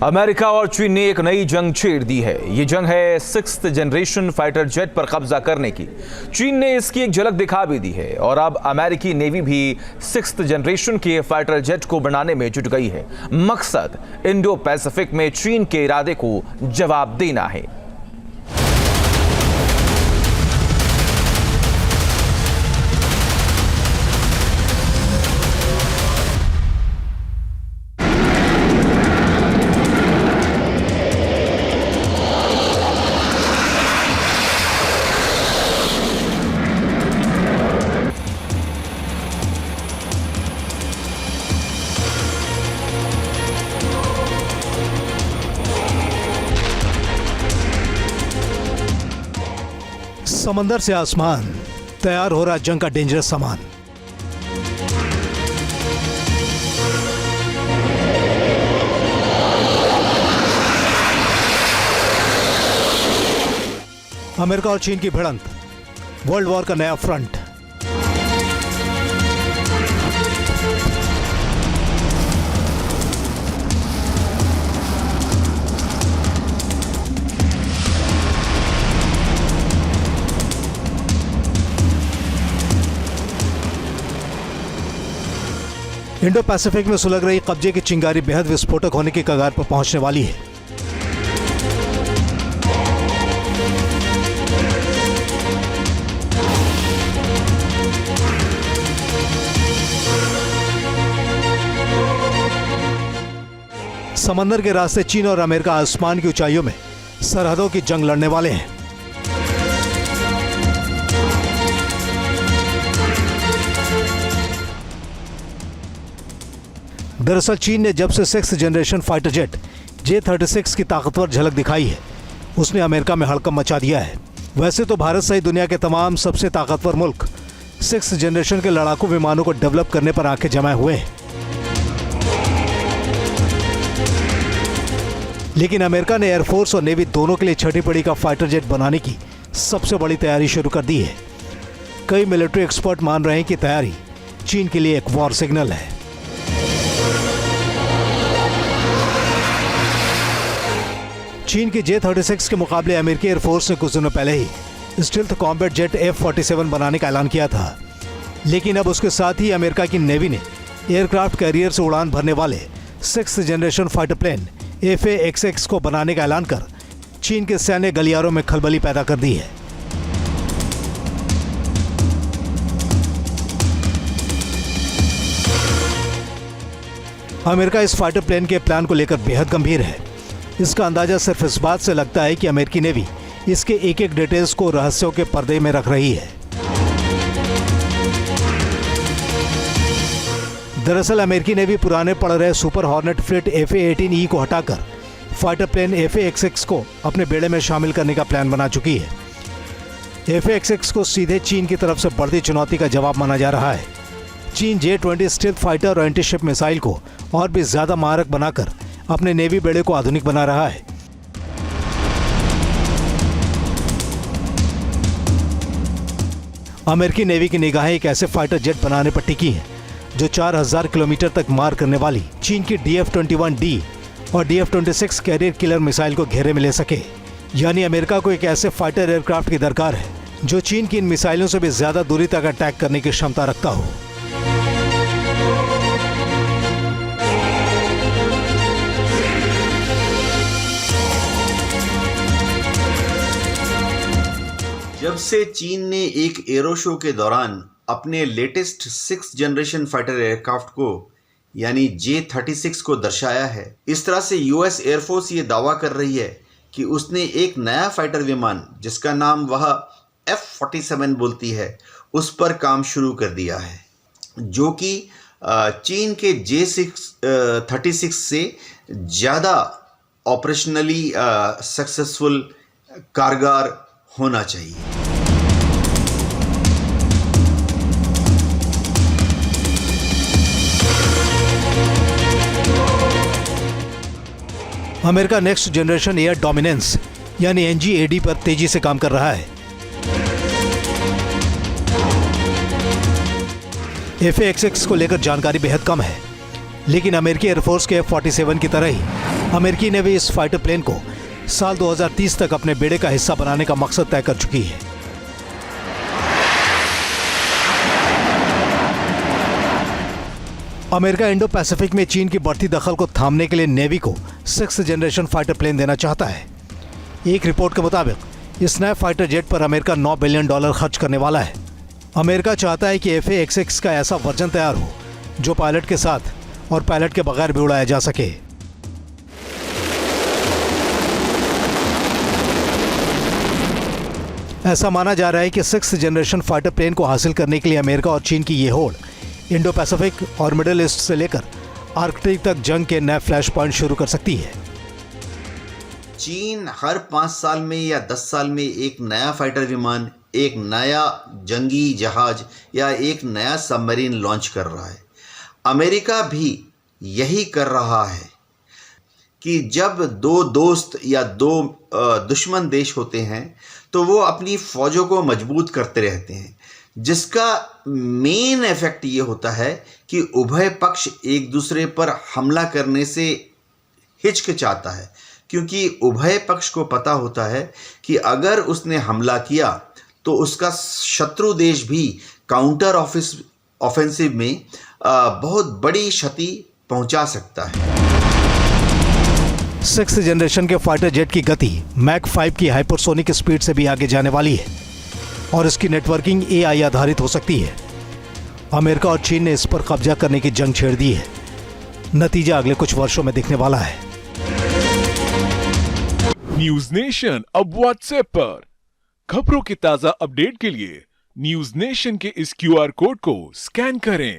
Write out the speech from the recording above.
America और चीन ने एक नई जंग छेड़ दी है। ये जंग है 6th जनरेशन फाइटर जेट पर कब्जा करने की। चीन ने इसकी एक झलक दिखा भी दी है और अब अमेरिकी नेवी भी 6th जनरेशन के फाइटर जेट को बनाने में जुट गई है। मकसद इंडो पैसिफिक में चीन के इरादे को जवाब देना है। समंदर से आसमान, तैयार हो रहा जंग का डेंजरस सामान। अमेरिका और चीन की भिड़ंत, वर्ल्ड वॉर का नया फ्रंट। इंडो पैसिफिक में सुलग रही कब्जे की चिंगारी बेहद विस्फोटक होने की कगार पर पहुंचने वाली है। समंदर के रास्ते चीन और अमेरिका आसमान की ऊंचाइयों में सरहदों की जंग लड़ने वाले हैं। दरअसल चीन ने जब से 6th generation fighter jet J-36 की ताकतवर झलक दिखाई है, उसने अमेरिका में हड़कंप मचा दिया है। वैसे तो भारत सहित दुनिया के तमाम सबसे ताकतवर मुल्क 6th जनरेशन के लड़ाकू विमानों को डेवलप करने पर आंखें जमाए हुए हैं, लेकिन अमेरिका ने एयरफोर्स और नेवी दोनों के लिए छठी पड़ी का फाइटर जेट बनाने की सबसे बड़ी तैयारी शुरू कर दी है। कई मिलिट्री एक्सपर्ट मान रहे हैं कि तैयारी चीन के लिए एक वॉर सिग्नल है। चीन की J-36 के मुकाबले अमेरिकी एयरफोर्स ने कुछ दिनों पहले ही स्टील्थ कॉम्बैट जेट F-47 बनाने का ऐलान किया था, लेकिन अब उसके साथ ही अमेरिका की नेवी ने एयरक्राफ्ट कैरियर से उड़ान भरने वाले 6th generation fighter plane FA-XX को बनाने का ऐलान कर चीन के सैन्य गलियारों में खलबली पैदा कर दी है। अमेरिका इस फाइटर प्लेन के प्लान को लेकर बेहद गंभीर है। इसका अंदाजा सिर्फ इस बात से लगता है कि अमेरिकी नेवी इसके एक एक डिटेल्स को रहस्यों के पर्दे में रख रही है। दरअसल अमेरिकी नेवी पुराने पड़ रहे सुपर हॉर्नेट फ्लीट FA-18E को हटाकर फाइटर प्लेन FA-XX को अपने बेड़े में शामिल करने का प्लान बना चुकी है। FA-XX को सीधे चीन की तरफ से बढ़ती चुनौती का जवाब माना जा रहा है। चीन J-20 स्टील्थ फाइटर और एंटीशिप मिसाइल को और भी ज्यादा मारक बनाकर अपने नेवी बेड़े को आधुनिक बना रहा है। अमेरिकी नेवी की निगाहें एक ऐसे फाइटर जेट बनाने पर टिकी हैं जो 4000 किलोमीटर तक मार करने वाली चीन की DF-21D और DF-26 कैरियर किलर मिसाइल को घेरे में ले सके। यानी अमेरिका को एक ऐसे फाइटर एयरक्राफ्ट की दरकार है जो चीन की इन मिसाइलों से भी ज्यादा दूरी तक अटैक करने की क्षमता रखता हो। जब से चीन ने एक एरो शो के दौरान अपने latest 6th generation fighter aircraft को यानी J-36 को दर्शाया है, इस तरह से US एयरफोर्स ये दावा कर रही है कि उसने एक नया फाइटर विमान जिसका नाम वह F-47 बोलती है, उस पर काम शुरू कर दिया है, जो कि चीन के J-36 से ज़्यादा ऑपरेशनली सक्सेसफुल कारगर होना चाहिए। America next generation air dominance यानी NGAD पर तेजी से काम कर रहा है। FA-XX को लेकर जानकारी बेहद कम है, लेकिन अमेरिकी एयरफोर्स के F-47 की तरह ही अमेरिकी नेवी इस फाइटर प्लेन को साल 2030 तक अपने बेड़े का हिस्सा बनाने का मकसद तय कर चुकी है। अमेरिका इंडो पैसिफिक में चीन की बढ़ती दखल को थामने के लिए नेवी को 6th जनरेशन फाइटर प्लेन देना चाहता है। एक रिपोर्ट के मुताबिक इस नए फाइटर जेट पर अमेरिका $9 बिलियन खर्च करने वाला है। अमेरिका चाहता है कि FA-XX का ऐसा वर्जन तैयार हो जो पायलट के साथ और पायलट के बगैर भी उड़ाया जा सके। ऐसा माना जा रहा है कि 6th जनरेशन फाइटर प्लेन को हासिल करने के लिए अमेरिका और चीन की ये होड़ इंडो पैसिफिक और मिडिल ईस्ट से लेकर आर्कटिक तक जंग के नए फ्लैश पॉइंट शुरू कर सकती है। चीन हर 5 साल में या 10 साल में एक नया फाइटर विमान, एक नया जंगी जहाज या एक नया सबमरीन लॉन्च कर रहा है। अमेरिका भी यही कर रहा है कि जब दो दोस्त या दो दुश्मन देश होते हैं तो वो अपनी फौजों को मजबूत करते रहते हैं, जिसका मेन इफेक्ट ये होता है कि उभय पक्ष एक दूसरे पर हमला करने से हिचकिचाता है, क्योंकि उभय पक्ष को पता होता है कि अगर उसने हमला किया तो उसका शत्रु देश भी काउंटर ऑफेंसिव में बहुत बड़ी क्षति पहुंचा सकता है। 6th जनरेशन के फाइटर जेट की गति मैक 5 की हाइपरसोनिक स्पीड से भी आगे जाने वाली है और इसकी नेटवर्किंग AI आधारित हो सकती है। अमेरिका और चीन ने इस पर कब्जा करने की जंग छेड़ दी है। नतीजा अगले कुछ वर्षों में दिखने वाला है। न्यूज नेशन अब व्हाट्सएप पर खबरों की ताजा अपडेट के लिए न्यूज नेशन के इस QR कोड को स्कैन करें।